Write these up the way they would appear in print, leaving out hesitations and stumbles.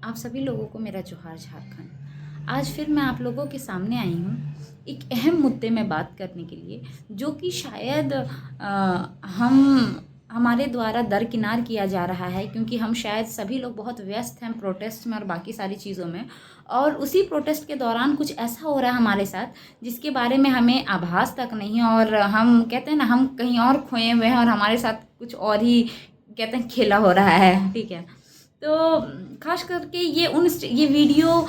आप सभी लोगों को मेरा जोहार झारखंड। आज फिर मैं आप लोगों के सामने आई हूँ एक अहम मुद्दे में बात करने के लिए, जो कि शायद हमारे द्वारा दरकिनार किया जा रहा है, क्योंकि हम शायद सभी लोग बहुत व्यस्त हैं प्रोटेस्ट में और बाकी सारी चीज़ों में। और उसी प्रोटेस्ट के दौरान कुछ ऐसा हो रहा है हमारे साथ जिसके बारे में हमें आभास तक नहीं है, और हम कहते हैं ना, हम कहीं और खोए हुए हैं और हमारे साथ कुछ और ही कहते हैं खेला हो रहा है। ठीक है, तो खास करके ये वीडियो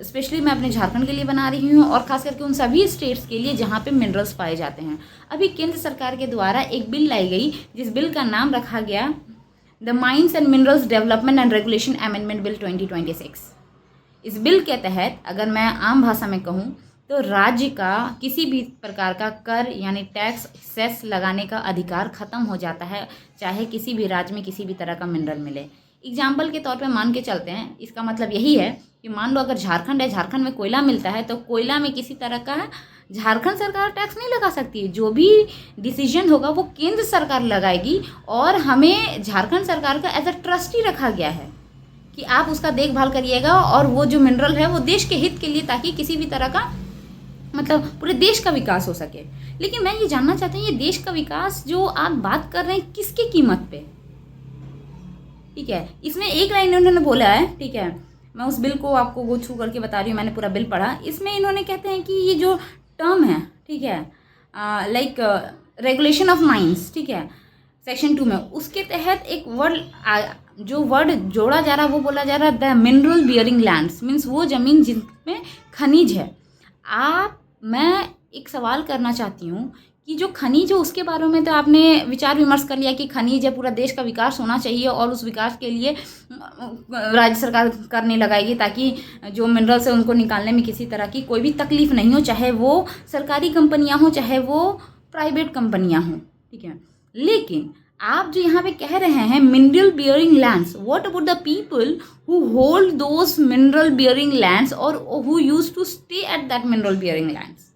स्पेशली मैं अपने झारखंड के लिए बना रही हूँ, और ख़ास करके उन सभी स्टेट्स के लिए जहाँ पे मिनरल्स पाए जाते हैं। अभी केंद्र सरकार के द्वारा एक बिल लाई गई, जिस बिल का नाम रखा गया the mines and minerals development and regulation amendment bill 2026। इस बिल के तहत अगर मैं आम भाषा में कहूँ तो राज्य का किसी भी प्रकार का कर यानी टैक्स सेस लगाने का अधिकार ख़त्म हो जाता है, चाहे किसी भी राज्य में किसी भी तरह का मिनरल मिले। एग्जाम्पल के तौर पे मान के चलते हैं, इसका मतलब यही है कि मान लो अगर झारखंड है, झारखंड में कोयला मिलता है, तो कोयला में किसी तरह का झारखंड सरकार टैक्स नहीं लगा सकती। जो भी डिसीजन होगा वो केंद्र सरकार लगाएगी, और हमें झारखंड सरकार का एज अ ट्रस्टी रखा गया है कि आप उसका देखभाल करिएगा, और वो जो मिनरल है वो देश के हित के लिए, ताकि किसी भी तरह का मतलब पूरे देश का विकास हो सके। लेकिन मैं ये जानना चाहती हूँ, ये देश का विकास जो आप बात कर रहे हैं, किसकी कीमत पे? ठीक है, इसमें एक लाइन उन्होंने बोला है, ठीक है, मैं उस बिल को आपको गो थ्रू करके बता रही हूँ, मैंने पूरा बिल पढ़ा। इसमें इन्होंने कहते हैं कि ये जो टर्म है, ठीक है, लाइक रेगुलेशन ऑफ माइंस, ठीक है, सेक्शन 2 में उसके तहत एक जो वर्ड जोड़ा जा रहा है वो बोला जा रहा है the mineral bearing lands, means वो ज़मीन जिसमें खनिज है। मैं एक सवाल करना चाहती हूँ कि जो खनिज है उसके बारे में तो आपने विचार विमर्श कर लिया कि खनिज है, पूरा देश का विकास होना चाहिए, और उस विकास के लिए राज्य सरकार करने लगाएगी, ताकि जो मिनरल्स है उनको निकालने में किसी तरह की कोई भी तकलीफ नहीं हो, चाहे वो सरकारी कंपनियां हो चाहे वो प्राइवेट कंपनियां हों। ठीक है, लेकिन आप जो यहाँ पे कह रहे हैं mineral bearing lands, what about the people who hold those mineral bearing lands और who use to stay at that mineral bearing lands?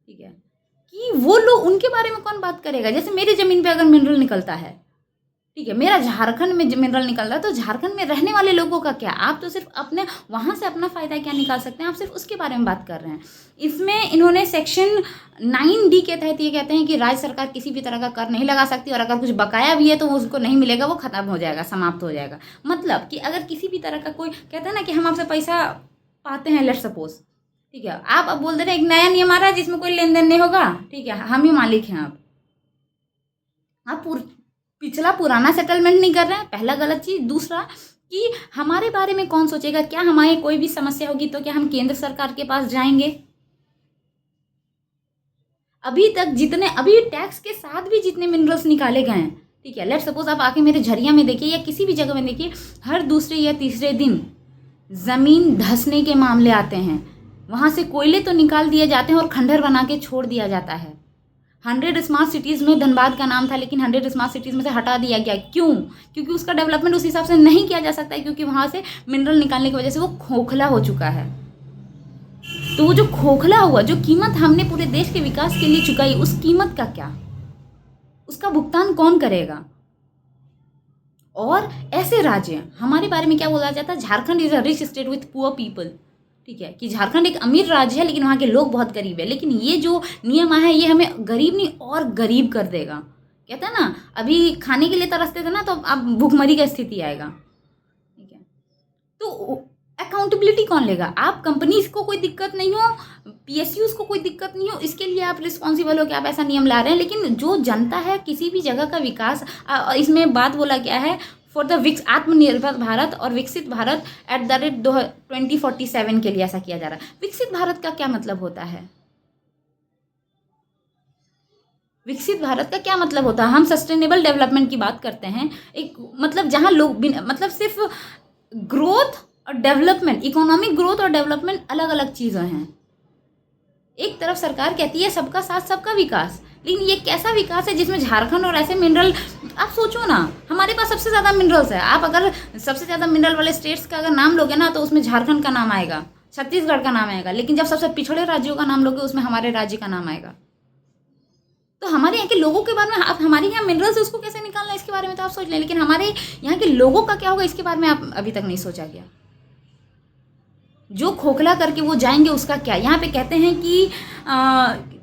ठीक है, कि वो लोग, उनके बारे में कौन बात करेगा? जैसे मेरी ज़मीन पे अगर मिनरल निकलता है, ठीक है, मेरा झारखंड में मिनरल निकल रहा है, तो झारखंड में रहने वाले लोगों का क्या? आप तो सिर्फ अपने वहाँ से अपना फ़ायदा क्या निकाल सकते हैं, आप सिर्फ उसके बारे में बात कर रहे हैं। इसमें इन्होंने सेक्शन 9D के तहत ये कहते हैं कि राज्य सरकार किसी भी तरह का कर नहीं लगा सकती, और अगर कुछ बकाया भी है तो उसको नहीं मिलेगा, वो ख़त्म हो जाएगा, समाप्त हो जाएगा। मतलब कि अगर किसी भी तरह का कोई कहता है ना कि हम आपसे पैसा पाते हैं, लेट्स सपोज, ठीक है, आप अब बोल दे रहे हैं एक नया नियम आ रहा है जिसमें कोई लेन देन नहीं होगा, ठीक है, हम ही मालिक हैं। आप पिछला पुराना सेटलमेंट नहीं कर रहे हैं, पहला गलत चीज़। दूसरा कि हमारे बारे में कौन सोचेगा? क्या हमारी कोई भी समस्या होगी तो क्या हम केंद्र सरकार के पास जाएंगे? अभी टैक्स के साथ भी जितने मिनरल्स निकाले गए हैं, ठीक है, लेट सपोज आप आके मेरे झरिया में देखिए या किसी भी जगह में देखिए, हर दूसरे या तीसरे दिन ज़मीन धंसने के मामले आते हैं। वहाँ से कोयले तो निकाल दिए जाते हैं और खंडहर बना के छोड़ दिया जाता है। 100 स्मार्ट सिटीज़ में धनबाद का नाम था, लेकिन 100 स्मार्ट सिटीज़ में से हटा दिया गया। क्यों? क्योंकि उसका डेवलपमेंट उस हिसाब से नहीं किया जा सकता है, क्योंकि वहाँ से मिनरल निकालने की वजह से वो खोखला हो चुका है। तो वो जो खोखला हुआ, जो कीमत हमने पूरे देश के विकास के लिए चुकाई, उस कीमत का क्या? उसका भुगतान कौन करेगा? और ऐसे राज्य, हमारे बारे में क्या बोला जाता है, Jharkhand is a rich state with poor people. ठीक है, कि झारखंड एक अमीर राज्य है लेकिन वहाँ के लोग बहुत गरीब है। लेकिन ये जो नियम आया है ये हमें गरीब नहीं और गरीब कर देगा। कहते हैं ना, अभी खाने के लिए तरसते थे ना, तो अब भूखमरी का स्थिति आएगा। ठीक है, तो अकाउंटेबिलिटी कौन लेगा? आप कंपनीज को कोई दिक्कत नहीं हो, पीएसयूज को कोई दिक्कत नहीं हो, इसके लिए आप रिस्पॉन्सिबल हो कि आप ऐसा नियम ला रहे हैं। लेकिन जो जनता है, किसी भी जगह का विकास, इसमें बात बोला गया है फॉर द आत्मनिर्भर भारत और विकसित भारत @ 2047 के लिए ऐसा किया जा रहा है। विकसित भारत का क्या मतलब होता है? विकसित भारत का क्या मतलब होता है? हम सस्टेनेबल डेवलपमेंट की बात करते हैं, एक मतलब जहां लोग मतलब सिर्फ ग्रोथ और डेवलपमेंट, इकोनॉमिक ग्रोथ और डेवलपमेंट अलग अलग चीज़ें हैं। एक तरफ सरकार कहती है सबका साथ सबका विकास, लेकिन ये कैसा विकास है जिसमें झारखंड और ऐसे मिनरल, आप सोचो ना, हमारे पास सबसे ज़्यादा मिनरल्स है। आप अगर सबसे ज़्यादा मिनरल वाले स्टेट्स का अगर नाम लोगे ना, तो उसमें झारखंड का नाम आएगा, छत्तीसगढ़ का नाम आएगा, लेकिन जब सबसे पिछड़े राज्यों का नाम लोगे उसमें हमारे राज्य का नाम आएगा। तो हमारे यहाँ के लोगों के बारे में, आप हमारे यहाँ मिनरल्स उसको कैसे निकालना है इसके बारे में तो आप सोच लें, लेकिन हमारे यहाँ के लोगों का क्या होगा इसके बारे में आप अभी तक नहीं सोचा गया। जो खोखला करके वो जाएंगे उसका क्या। यहाँ पे कहते हैं कि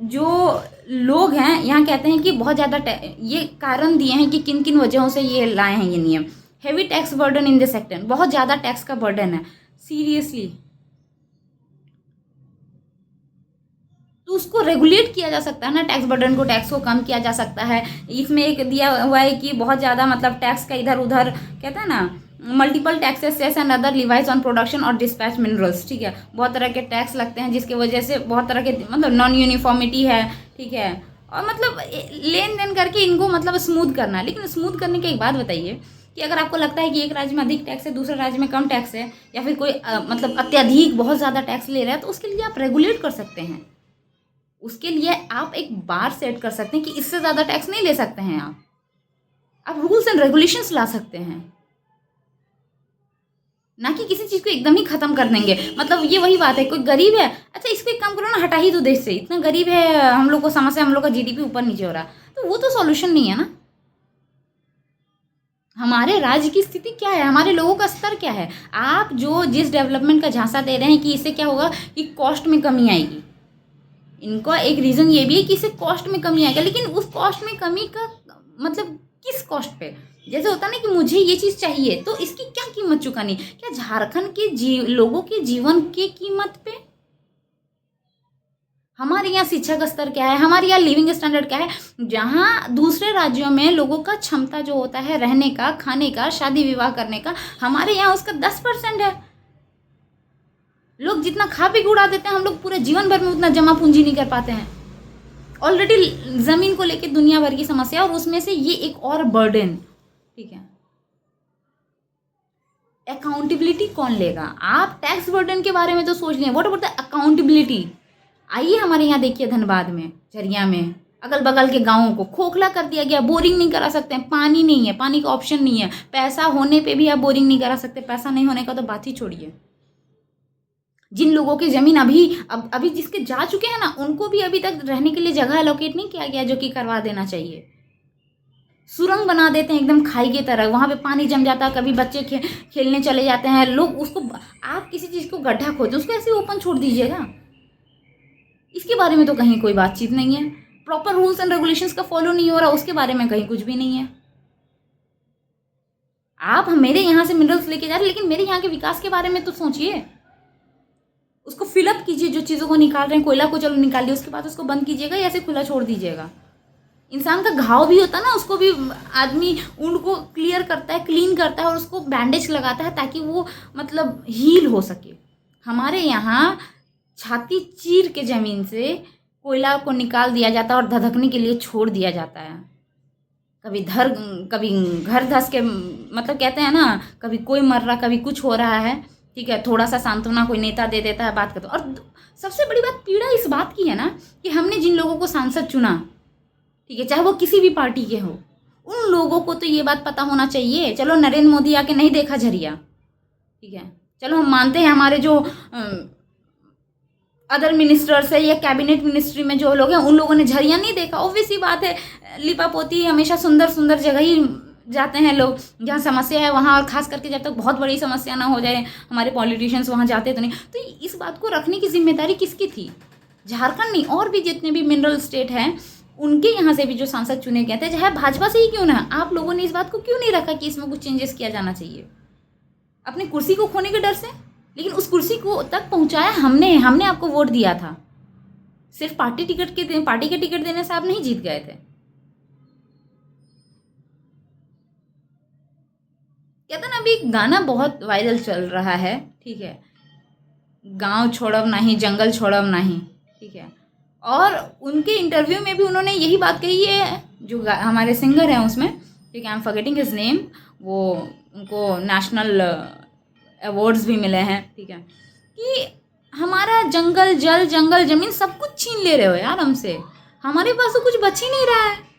जो लोग हैं यहाँ कहते हैं कि बहुत ज़्यादा ये कारण दिए हैं कि किन किन वजहों से ये लाए हैं ये नियम। Heavy tax burden in the sector, बहुत ज़्यादा टैक्स का बर्डन है सीरियसली, तो उसको रेगुलेट किया जा सकता है ना, टैक्स बर्डन को, टैक्स को कम किया जा सकता है। इसमें एक दिया हुआ है कि बहुत ज़्यादा मतलब टैक्स का इधर उधर कहते हैं ना, multiple taxes cess and other levies on production और डिस्पैच मिनरल्स, ठीक है। बहुत तरह के टैक्स लगते हैं जिसकी वजह से बहुत तरह के मतलब नॉन यूनिफॉर्मिटी है, ठीक है। और मतलब लेन देन करके इनको मतलब स्मूथ करना है। लेकिन स्मूथ करने की एक बात बताइए कि अगर आपको लगता है कि एक राज्य में अधिक टैक्स है, दूसरे राज्य में कम टैक्स है, या फिर कोई मतलब अत्यधिक बहुत ज़्यादा टैक्स ले रहा है, तो उसके लिए आप रेगुलेट कर सकते हैं। उसके लिए आप एक बार सेट कर सकते हैं कि इससे ज़्यादा टैक्स नहीं ले सकते हैं आप रूल्स एंड रेगुलेशंस ला सकते हैं, ना कि किसी चीज़ को एकदम ही ख़त्म कर देंगे। मतलब ये वही बात है, कोई गरीब है, अच्छा इसको एक काम करो ना, हटा ही दो देश से, इतना गरीब है, हम लोग को समस्या, हम लोग का जीडीपी ऊपर नीचे हो रहा, तो वो तो सॉल्यूशन नहीं है ना। हमारे राज्य की स्थिति क्या है, हमारे लोगों का स्तर क्या है। आप जो जिस डेवलपमेंट का झांसा दे रहे हैं कि इससे क्या होगा कि कॉस्ट में कमी आएगी, इनका एक रीज़न ये भी है कि इससे कॉस्ट में कमी आएगा, लेकिन उस कॉस्ट में कमी का मतलब किस कॉस्ट पे। जैसे होता ना कि मुझे ये चीज़ चाहिए तो इसकी क्या कीमत चुकानी, क्या झारखंड के लोगों के जीवन की कीमत पे। हमारे यहाँ शिक्षा का स्तर क्या है, हमारे यहाँ लिविंग स्टैंडर्ड क्या है, जहाँ दूसरे राज्यों में लोगों का क्षमता जो होता है रहने का, खाने का, शादी विवाह करने का, हमारे यहाँ उसका 10% है। लोग जितना खा पी के उड़ा देते हैं, हम लोग पूरे जीवन भर में उतना जमा पूंजी नहीं कर पाते हैं। ऑलरेडी ज़मीन को लेके दुनिया भर की समस्या, और उसमें से ये एक और बर्डन, ठीक है। अकाउंटेबिलिटी कौन लेगा। आप टैक्स बर्डन के बारे में तो सोच लें, व्हाट अबाउट द अकाउंटेबिलिटी। आइए हमारे यहाँ देखिए, धनबाद में, झरिया में, अगल बगल के गाँवों को खोखला कर दिया गया, बोरिंग नहीं करा सकते हैं, पानी नहीं है, पानी का ऑप्शन नहीं है, पैसा होने पे भी आप बोरिंग नहीं करा सकते, पैसा नहीं होने का तो बात ही छोड़िए। जिन लोगों की ज़मीन अभी जिसके जा चुके हैं ना, उनको भी अभी तक रहने के लिए जगह एलोकेट नहीं किया गया, जो कि करवा देना चाहिए। सुरंग बना देते हैं एकदम खाई की तरह, वहाँ पे पानी जम जाता है, कभी बच्चे खेलने चले जाते हैं लोग, उसको आप किसी चीज़ को गड्ढा खोदे उसको ऐसे ओपन छोड़ दीजिएगा। इसके बारे में तो कहीं कोई बातचीत नहीं है। प्रॉपर रूल्स एंड रेगुलेशंस का फॉलो नहीं हो रहा, उसके बारे में कहीं कुछ भी नहीं है। आप मेरे यहाँ से मिनरल्स लेके जा रहे, लेकिन मेरे यहाँ के विकास के बारे में तो सोचिए। उसको फिलअप कीजिए, जो चीज़ों को निकाल रहे हैं, कोयला को चलो निकाल लिया, उसके बाद उसको बंद कीजिएगा या ऐसे खुला छोड़ दीजिएगा। इंसान का घाव भी होता है ना, उसको भी आदमी उनको क्लियर करता है, क्लीन करता है, और उसको बैंडेज लगाता है ताकि वो मतलब हील हो सके। हमारे यहाँ छाती चीर के ज़मीन से कोयला को निकाल दिया जाता है और धधकने के लिए छोड़ दिया जाता है। कभी घर धस के मतलब कहते हैं ना, कभी कोई मर रहा, कभी कुछ हो रहा है, ठीक है, थोड़ा सा सांत्वना कोई नेता दे देता है, बात करता है। और सबसे बड़ी बात पीड़ा इस बात की है ना कि हमने जिन लोगों को सांसद चुना, ठीक है, चाहे वो किसी भी पार्टी के हो, उन लोगों को तो ये बात पता होना चाहिए। चलो नरेंद्र मोदी आके नहीं देखा झरिया, ठीक है, चलो हम मानते हैं हमारे जो अदर मिनिस्टर्स है या कैबिनेट मिनिस्ट्री में जो लोग हैं उन लोगों ने झरिया नहीं देखा, ऑब्वियस सी बात है। लिपापोती हमेशा सुंदर सुंदर जगह ही जाते हैं लोग, जहाँ समस्या है वहाँ, और खास करके जब तक बहुत बड़ी समस्या ना हो जाए, हमारे पॉलिटिशियंस वहाँ जाते तो नहीं। तो इस बात को रखने की जिम्मेदारी किसकी थी? झारखंड नहीं, और भी जितने भी मिनरल स्टेट हैं उनके यहाँ से भी जो सांसद चुने गए थे, चाहे भाजपा से ही क्यों ना, आप लोगों ने इस बात को क्यों नहीं रखा कि इसमें कुछ चेंजेस किया जाना चाहिए? अपनी कुर्सी को खोने के डर से। लेकिन उस कुर्सी को तक पहुँचाया हमने आपको वोट दिया था, सिर्फ पार्टी के टिकट देने से आप नहीं जीत गए थे। कहते ना, अभी गाना बहुत वायरल चल रहा है, ठीक है, गांव छोड़ब नहीं, जंगल छोड़ब नहीं, ठीक है, और उनके इंटरव्यू में भी उन्होंने यही बात कही है, जो हमारे सिंगर हैं उसमें, ठीक है, I am forgetting his name, वो उनको नेशनल अवार्ड्स भी मिले हैं, ठीक है, कि हमारा जंगल जल, जंगल जमीन सब कुछ छीन ले रहे हो यार हमसे, हमारे पास तो कुछ बच ही नहीं रहा है।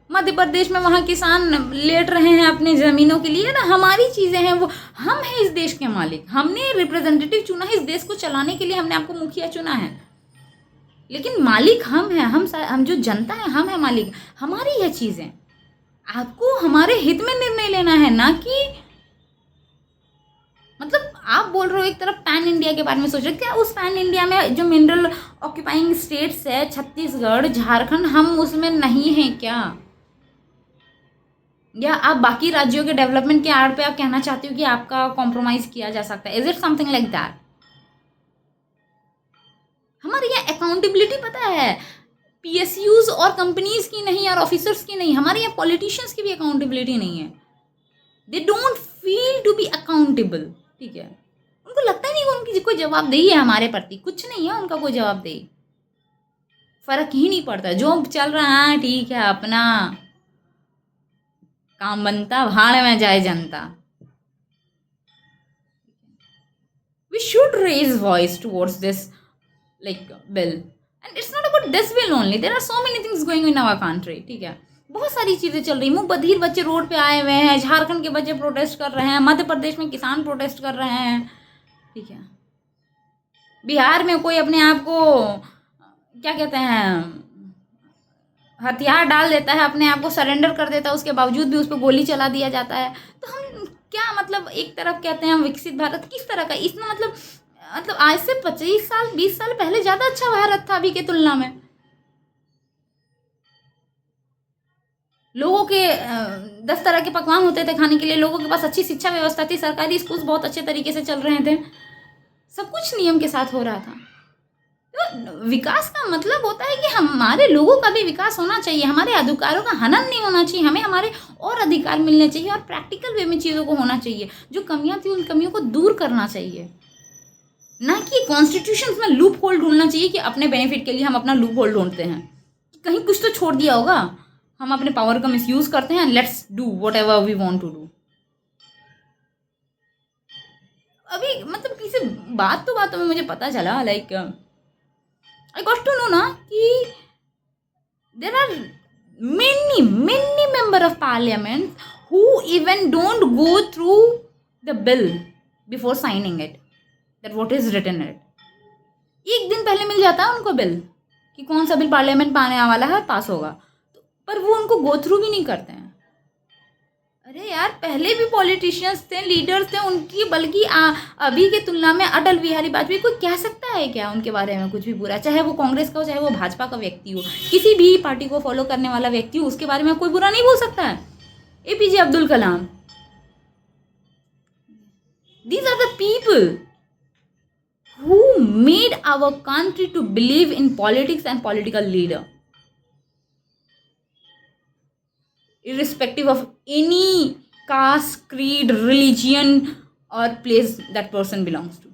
मध्य प्रदेश में वहाँ किसान लेट रहे हैं अपनी ज़मीनों के लिए ना, हमारी चीज़ें हैं वो, हम हैं इस देश के मालिक, हमने रिप्रेजेंटेटिव चुना है इस देश को चलाने के लिए, हमने आपको मुखिया चुना है, लेकिन मालिक हम हैं, हम जो जनता है हम हैं मालिक, हमारी यह चीज़ें। आपको हमारे हित में निर्णय लेना है, ना कि बोल रहे हो एक तरफ पैन इंडिया के बारे में सोच रहे हो, क्या उस पैन इंडिया में जो मिनरल ऑक्यूपाइंग स्टेट्स है छत्तीसगढ़ झारखंड, हम उसमें नहीं हैं क्या? या आप बाकी राज्यों के डेवलपमेंट के आड़ पे आप कहना चाहते हो कि आपका कॉम्प्रोमाइज किया जा सकता है? Is it something like that? हमारे यहाँ अकाउंटेबिलिटी पता है पीएसयूज और कंपनीज की नहीं और ऑफिसर्स की नहीं, हमारे यहाँ पॉलिटिशियंस की भी अकाउंटेबिलिटी नहीं है। They don't feel to be accountable, ठीक है? उनको लगता ही नहीं कि उनकी कोई जवाबदेही है हमारे प्रति, कुछ नहीं है उनका कोई जवाबदेही, फर्क ही नहीं पड़ता, जो चल रहा है ठीक है, अपना काम बनता, भाड़ में जाए जनता। We should raise voice towards this like bill, and it's not about this bill only, there are so many things going in our country, ठीक है? बहुत सारी चीज़ें चल रही, मुँह बधिर बच्चे रोड पे आए हुए हैं, झारखंड के बच्चे प्रोटेस्ट कर रहे हैं, मध्य प्रदेश में किसान प्रोटेस्ट कर रहे हैं, ठीक है? बिहार में कोई अपने आप को क्या कहते हैं हथियार डाल देता है, अपने आप को सरेंडर कर देता है, उसके बावजूद भी उस पर गोली चला दिया जाता है। तो हम क्या मतलब एक तरफ कहते हैं हम विकसित भारत, किस तरह का? इतना मतलब आज से 25 साल 20 साल पहले ज़्यादा अच्छा भारत था अभी के तुलना में। लोगों के 10 तरह के पकवान होते थे खाने के लिए, लोगों के पास अच्छी शिक्षा व्यवस्था थी, सरकारी स्कूल बहुत अच्छे तरीके से चल रहे थे, सब कुछ नियम के साथ हो रहा था। तो विकास का मतलब होता है कि हमारे लोगों का भी विकास होना चाहिए, हमारे अधिकारों का हनन नहीं होना चाहिए, हमें हमारे और अधिकार मिलने चाहिए और प्रैक्टिकल वे में चीज़ों को होना चाहिए। जो कमियां थी उन कमियों को दूर करना चाहिए, ना कि कॉन्स्टिट्यूशन में लूप होल ढूंढना चाहिए कि अपने बेनिफिट के लिए हम अपना लूप होल ढूंढते हैं, कहीं कुछ तो छोड़ दिया होगा, हम अपने पावर का मिसयूज करते हैं, let's do whatever we want to do. अभी मतलब किसी बातों में मुझे पता चला, like I got to know ना कि there are many member of parliament who even don't go through the bill before signing it, that what is written in it. एक दिन पहले मिल जाता है उनको बिल कि कौन सा बिल पार्लियामेंट में आने वाला है, पास होगा, पर वो उनको गो थ्रू भी नहीं करते हैं। अरे यार, पहले भी पॉलिटिशियंस थे, लीडर्स थे उनकी, बल्कि अभी के तुलना में अटल बिहारी वाजपेयी, कोई कह सकता है क्या उनके बारे में कुछ भी बुरा? चाहे वो कांग्रेस का हो, चाहे वो भाजपा का व्यक्ति हो, किसी भी पार्टी को फॉलो करने वाला व्यक्ति हो, उसके बारे में कोई बुरा नहीं बोल सकता है। APJ Abdul Kalam, these are the people who made our country to believe in politics and political leader, irrespective of any caste, creed, religion or place that person belongs to.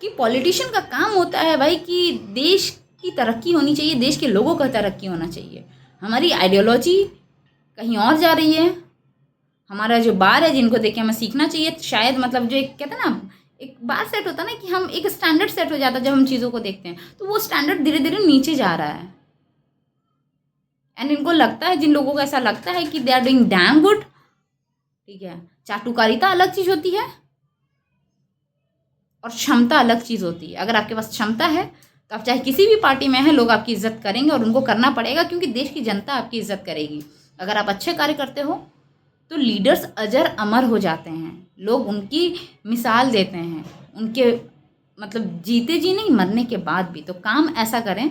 कि पॉलिटिशियन का काम होता है भाई कि देश की तरक्की होनी चाहिए, देश के लोगों का तरक्की होना चाहिए। हमारी आइडियोलॉजी कहीं और जा रही है, हमारा जो बार है जिनको देख के हमें सीखना चाहिए, शायद मतलब जो एक कहते हैं ना, एक बार सेट होता है ना कि हम एक स्टैंडर्ड सेट हो जाता है जब हम चीज़ों को देखते हैं, तो वो स्टैंडर्ड धीरे धीरे नीचे जा रहा है। एंड इनको लगता है, जिन लोगों को ऐसा लगता है कि they are doing damn good, ठीक है, चाटुकारिता अलग चीज़ होती है और क्षमता अलग चीज़ होती है। अगर आपके पास क्षमता है तो आप चाहे किसी भी पार्टी में हैं, लोग आपकी इज्जत करेंगे और उनको करना पड़ेगा, क्योंकि देश की जनता आपकी इज्जत करेगी। अगर आप अच्छे कार्य करते हो तो लीडर्स अजर अमर हो जाते हैं, लोग उनकी मिसाल देते हैं, उनके मतलब जीते जी नहीं, मरने के बाद भी। तो काम ऐसा करें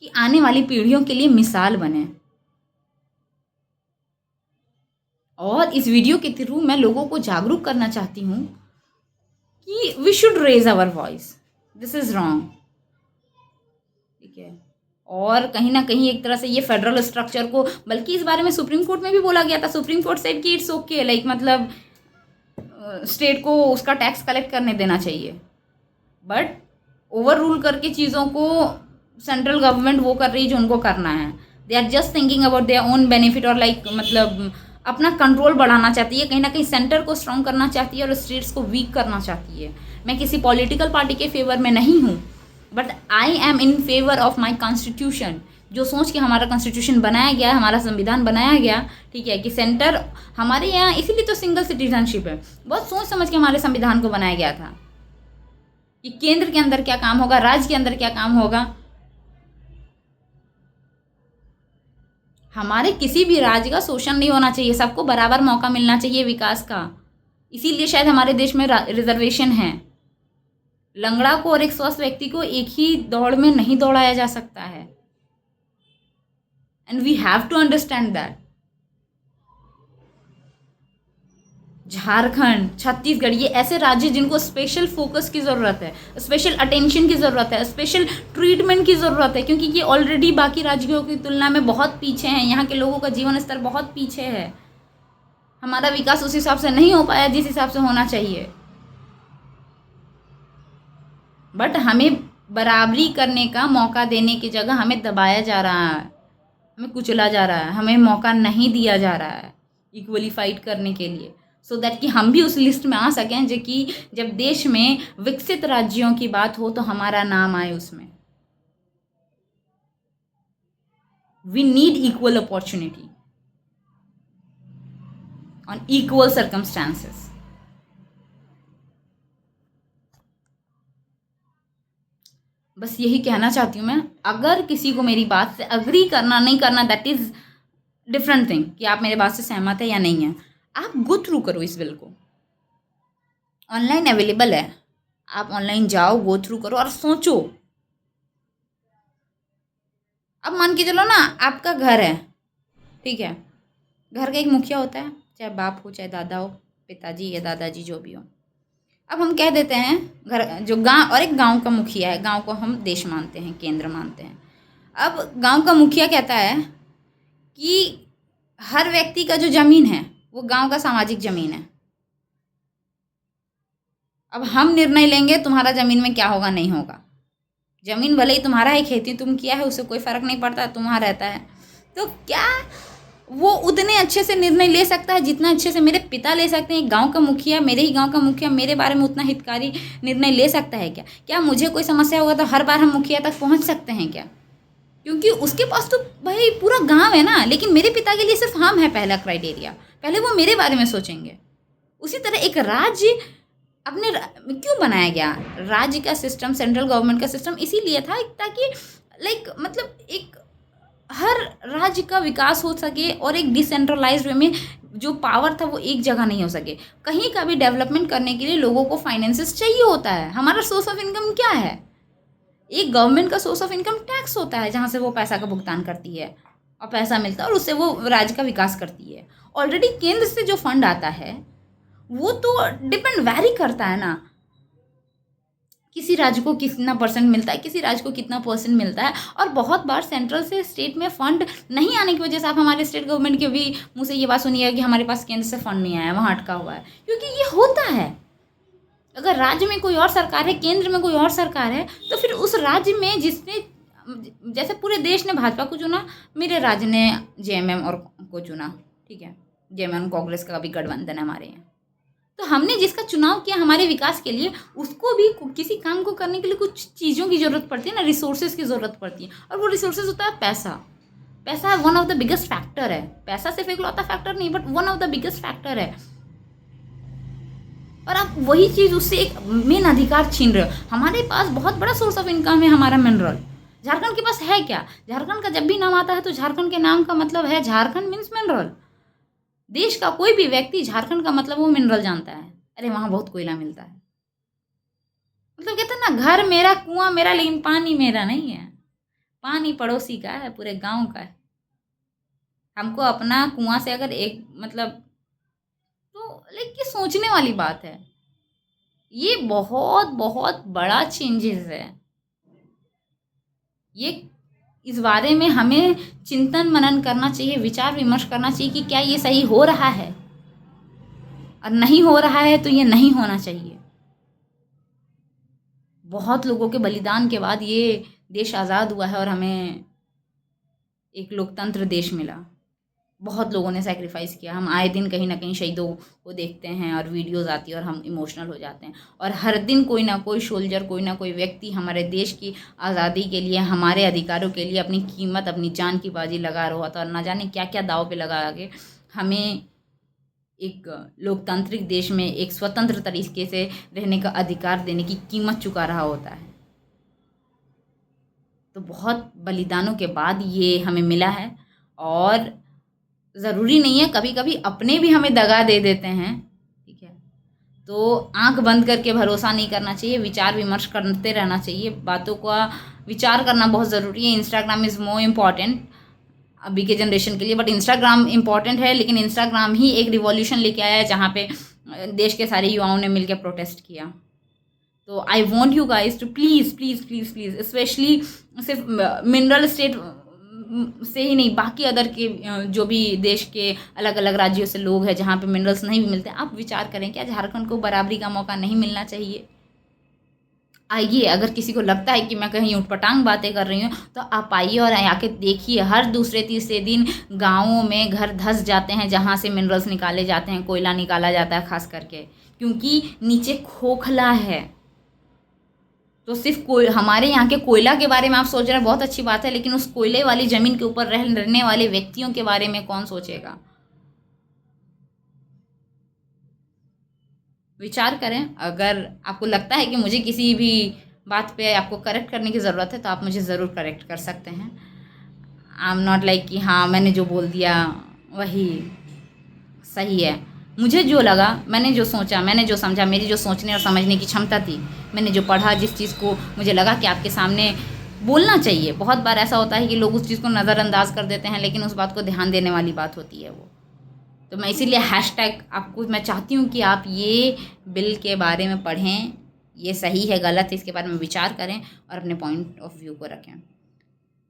कि आने वाली पीढ़ियों के लिए मिसाल बने। और इस वीडियो के थ्रू मैं लोगों को जागरूक करना चाहती हूँ कि we should raise our voice, this is wrong, ठीक है। और कहीं ना कहीं एक तरह से ये फेडरल स्ट्रक्चर को, बल्कि इस बारे में सुप्रीम कोर्ट में भी बोला गया था, सुप्रीम कोर्ट से कि इट्स ओके, लाइक मतलब स्टेट को उसका टैक्स कलेक्ट करने देना चाहिए, बट ओवर रूल करके चीज़ों को सेंट्रल गवर्नमेंट वो कर रही है जो उनको करना है। They are just thinking about their own benefit, और लाइक मतलब अपना कंट्रोल बढ़ाना चाहती है, कहीं ना कहीं सेंटर को स्ट्रॉन्ग करना चाहती है और स्टेट्स को वीक करना चाहती है। मैं किसी पॉलिटिकल पार्टी के फेवर में नहीं हूँ, but I am in favour of my constitution. जो सोच के हमारा कॉन्स्टिट्यूशन बनाया गया, हमारा संविधान बनाया गया, ठीक है, कि सेंटर हमारे यहाँ, इसीलिए तो सिंगल सिटीजनशिप है, बहुत सोच समझ के हमारे संविधान को बनाया गया था कि केंद्र के अंदर क्या काम होगा, राज्य के अंदर क्या काम होगा। हमारे किसी भी राज्य का शोषण नहीं होना चाहिए, सबको बराबर मौका मिलना चाहिए विकास का। इसीलिए शायद हमारे देश में रिजर्वेशन है। लंगड़ा को और एक स्वस्थ व्यक्ति को एक ही दौड़ में नहीं दौड़ाया जा सकता है, and we have to understand that. Jharkhand, Chhattisgarh, ये ऐसे राज्य जिनको स्पेशल फोकस की ज़रूरत है, स्पेशल अटेंशन की ज़रूरत है, स्पेशल ट्रीटमेंट की ज़रूरत है, क्योंकि ये ऑलरेडी बाकी राज्यों की तुलना में बहुत पीछे हैं। यहाँ के लोगों का जीवन स्तर बहुत पीछे है। हमारा विकास उस हिसाब से नहीं हो पाया जिस हिसाब से होना चाहिए। बट हमें बराबरी करने का मौका देने की जगह हमें दबाया जा रहा है, हमें कुचला जा रहा है, हमें मौका नहीं दिया जा रहा है इक्वली फाइट करने के लिए, सो दैट कि हम भी उस लिस्ट में आ सकें, जो कि जब देश में विकसित राज्यों की बात हो तो हमारा नाम आए उसमें। We need equal opportunity on equal circumstances. बस यही कहना चाहती हूँ मैं। अगर किसी को मेरी बात से अग्री करना नहीं करना, दैट इज डिफरेंट थिंग, कि आप मेरे बात से सहमत है या नहीं है। आप गो थ्रू करो इस बिल को, ऑनलाइन अवेलेबल है, आप ऑनलाइन जाओ, गो थ्रू करो और सोचो। अब मान के चलो ना, आपका घर है, ठीक है, घर का एक मुखिया होता है, चाहे बाप हो चाहे दादा हो, पिताजी या दादाजी जो भी हो। अब हम कह देते हैं घर जो गांव, और एक गांव का मुखिया है, गांव को हम देश मानते हैं, केंद्र मानते हैं। अब गांव का मुखिया कहता है कि हर व्यक्ति का जो ज़मीन है वो गांव का सामाजिक ज़मीन है। अब हम निर्णय लेंगे तुम्हारा ज़मीन में क्या होगा नहीं होगा। ज़मीन भले ही तुम्हारा है, खेती तुम किया है, उससे कोई फ़र्क नहीं पड़ता, तुम्हारा रहता है। तो क्या वो उतने अच्छे से निर्णय ले सकता है जितना अच्छे से मेरे पिता ले सकते हैं? गांव का मुखिया, मेरे ही गांव का मुखिया मेरे बारे में उतना हितकारी निर्णय ले सकता है क्या? क्या मुझे कोई समस्या होगा तो हर बार हम मुखिया तक पहुंच सकते हैं क्या? क्योंकि उसके पास तो भाई पूरा गांव है ना। लेकिन मेरे पिता के लिए सिर्फ हम है पहला क्राइटेरिया, पहले वो मेरे बारे में सोचेंगे। उसी तरह एक राज्य अपने क्यों बनाया गया? राज्य का सिस्टम, सेंट्रल गवर्नमेंट का सिस्टम इसीलिए था ताकि मतलब एक हर राज्य का विकास हो सके और एक डिसेंट्रलाइज्ड वे में जो पावर था वो एक जगह नहीं हो सके। कहीं का भी डेवलपमेंट करने के लिए लोगों को फाइनेंसेस चाहिए होता है। हमारा सोर्स ऑफ इनकम क्या है? एक गवर्नमेंट का सोर्स ऑफ इनकम टैक्स होता है, जहाँ से वो पैसा का भुगतान करती है और पैसा मिलता है और उससे वो राज्य का विकास करती है। ऑलरेडी केंद्र से जो फंड आता है वो तो डिपेंड वैरी करता है ना, किसी राज्य को कितना परसेंट मिलता है, किसी राज्य को कितना परसेंट मिलता है। और बहुत बार सेंट्रल से स्टेट में फंड नहीं आने की वजह से आप हमारे स्टेट गवर्नमेंट के भी मुँह से ये बात सुनिएगा कि हमारे पास केंद्र से फंड नहीं आया, वहाँ अटका हुआ है। क्योंकि ये होता है, अगर राज्य में कोई और सरकार है, केंद्र में कोई और सरकार है, तो फिर उस राज्य में जिसने, जैसे पूरे देश ने भाजपा को चुना, मेरे राज्य ने जेएमएम और को चुना, ठीक है, जेएमएम कांग्रेस का भी गठबंधन है हमारे यहाँ। तो हमने जिसका चुनाव किया हमारे विकास के लिए, उसको भी किसी काम को करने के लिए कुछ चीज़ों की ज़रूरत पड़ती है ना, रिसोर्सेज की ज़रूरत पड़ती है। और वो रिसोर्सेज होता है पैसा। पैसा one of the biggest factor है। पैसा सिर्फ एक लौता फैक्टर नहीं, but one of the biggest factor है। और आप वही चीज़ उससे एक मेन अधिकार छीन रहे हो। हमारे पास बहुत बड़ा सोर्स ऑफ इनकम है हमारा मिनरल। झारखंड के पास है क्या? झारखंड का जब भी नाम आता है तो झारखंड के नाम का मतलब है झारखंड मीन्स मिनरल। देश का कोई भी व्यक्ति झारखंड का मतलब वो मिनरल जानता है। अरे वहाँ बहुत कोयला मिलता है। मतलब कहते हैं ना, घर मेरा कुआं मेरा लेकिन पानी मेरा नहीं है। पानी पड़ोसी का है, पूरे गांव का है। हमको अपना कुआं से अगर एक तो ये सोचने वाली बात है। ये बहुत बहुत बड़ा चेंजेस है। ये इस बारे में हमें चिंतन मनन करना चाहिए, विचार विमर्श करना चाहिए कि क्या ये सही हो रहा है, और नहीं हो रहा है तो ये नहीं होना चाहिए। बहुत लोगों के बलिदान के बाद ये देश आज़ाद हुआ है और हमें एक लोकतंत्र देश मिला। बहुत लोगों ने सैक्रिफाइस किया। हम आए दिन कहीं ना कहीं शहीदों को देखते हैं और वीडियोस आती है और हम इमोशनल हो जाते हैं। और हर दिन कोई ना कोई सोल्जर, कोई ना कोई व्यक्ति हमारे देश की आज़ादी के लिए, हमारे अधिकारों के लिए अपनी कीमत, अपनी जान की बाजी लगा रहा था। और ना जाने क्या क्या दाव पे लगा के हमें एक लोकतांत्रिक देश में एक स्वतंत्र तरीके से रहने का अधिकार देने की कीमत चुका रहा होता है। तो बहुत बलिदानों के बाद ये हमें मिला है। और ज़रूरी नहीं है, कभी कभी अपने भी हमें दगा दे देते हैं, ठीक है, तो आंख बंद करके भरोसा नहीं करना चाहिए, विचार विमर्श करते रहना चाहिए, बातों का विचार करना बहुत ज़रूरी है। इंस्टाग्राम इज़ मोर इम्पॉर्टेंट अभी के जनरेशन के लिए, बट इंस्टाग्राम इम्पॉर्टेंट है, लेकिन इंस्टाग्राम ही एक रिवॉल्यूशन लेके आया है जहाँ पे देश के सारे युवाओं ने मिलकर प्रोटेस्ट किया। तो I want you guys to please please please please, specially सिर्फ मिनरल स्टेट से ही नहीं, बाकी अदर के जो भी देश के अलग अलग राज्यों से लोग हैं जहाँ पे मिनरल्स नहीं भी मिलते, आप विचार करें क्या झारखंड को बराबरी का मौका नहीं मिलना चाहिए? आइए, अगर किसी को लगता है कि मैं कहीं ऊटपटांग बातें कर रही हूँ तो आप आइए और आके देखिए, हर दूसरे तीसरे दिन गाँवों में घर धंस जाते हैं जहाँ से मिनरल्स निकाले जाते हैं, कोयला निकाला जाता है खास करके, क्योंकि नीचे खोखला है। तो सिर्फ हमारे यहाँ के कोयला के बारे में आप सोच रहे हैं, बहुत अच्छी बात है, लेकिन उस कोयले वाली ज़मीन के ऊपर रहने वाले व्यक्तियों के बारे में कौन सोचेगा? विचार करें। अगर आपको लगता है कि मुझे किसी भी बात पे आपको करेक्ट करने की ज़रूरत है तो आप मुझे ज़रूर करेक्ट कर सकते हैं। आई एम नॉट लाइक कि हाँ मैंने जो बोल दिया वही सही है। मुझे जो लगा, मैंने जो सोचा, मैंने जो समझा, मेरी जो सोचने और समझने की क्षमता थी, मैंने जो पढ़ा, जिस चीज़ को मुझे लगा कि आपके सामने बोलना चाहिए। बहुत बार ऐसा होता है कि लोग उस चीज़ को नज़रअंदाज कर देते हैं, लेकिन उस बात को ध्यान देने वाली बात होती है वो। तो मैं इसीलिए हैशटैग आपको मैं चाहती हूँ कि आप ये बिल के बारे में पढ़ें, ये सही है गलत है इसके बारे में विचार करें और अपने पॉइंट ऑफ व्यू को रखें।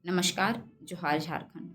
नमस्कार, जोहार झारखंड।